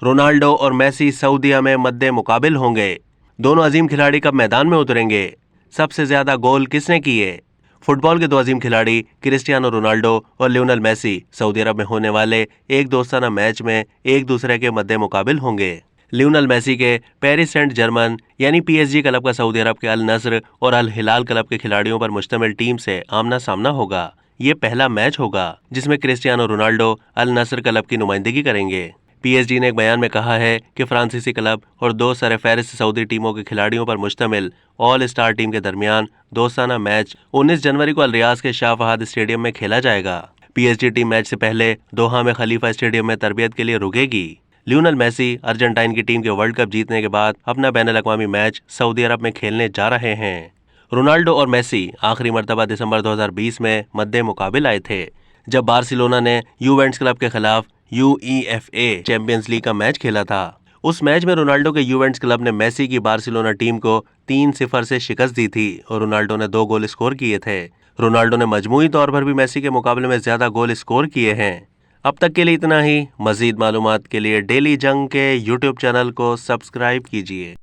Ronaldo और Messi सऊदीया में मद्दे मुकाबिल होंगे। दोनों अजीम खिलाड़ी कब मैदान में उतरेंगे? सबसे ज्यादा गोल किसने किए? फुटबॉल के दो अजीम खिलाड़ी क्रिस्टियानो रोनाल्डो और लियोनेल मेसी सऊदी अरब में होने वाले एक दोस्ताना मैच में एक दूसरे के मद्दे मुकाबिल होंगे। लियोनेल मेसी के पेरिस सेंट जर्मन यानी PSG क्लब का सऊदी अरब के अल नस्र और अल हिलाल क्लब के खिलाड़ियों पर मुश्तमिल टीम से आमना सामना होगा। ये पहला मैच होगा जिसमें क्रिस्टियानो रोनाल्डो अल नस्र क्लब की नुमाइंदगी करेंगे। PSG ने एक बयान में कहा है कि फ्रांसीसी क्लब और दो सरफहरिस्त सऊदी टीमों के खिलाड़ियों पर मुश्तमिल ऑल स्टार टीम के दरमियान दोस्ताना मैच 19 जनवरी को अल रियाज के शाह फहाद स्टेडियम में खेला जाएगा। PSG टीम मैच से पहले दोहा में खलीफा स्टेडियम में तरबियत के लिए रुकेगी। लियोनेल मेसी अर्जेंटाइन की टीम के वर्ल्ड कप जीतने के बाद अपना बैनुल अक़वामी मैच सऊदी अरब में खेलने जा रहे हैं। रोनाल्डो और मेसी आखिरी मर्तबा दिसंबर 2020 में मद्दे मुकाबिल आए थे, जब बार्सिलोना ने यूवेंटस क्लब के खिलाफ UEFA चैंपियंस लीग का मैच खेला था। उस मैच में रोनाल्डो के यूवेंटस क्लब ने मेसी की बार्सिलोना टीम को 3-0 से शिकस्त दी थी और रोनाल्डो ने 2 गोल स्कोर किए थे। रोनाल्डो ने मजमूई तौर पर भी मेसी के मुकाबले में ज्यादा गोल स्कोर किए हैं। अब तक के लिए इतना ही। मजीद मालूमात के लिए डेली जंग के YouTube चैनल को सब्सक्राइब कीजिए।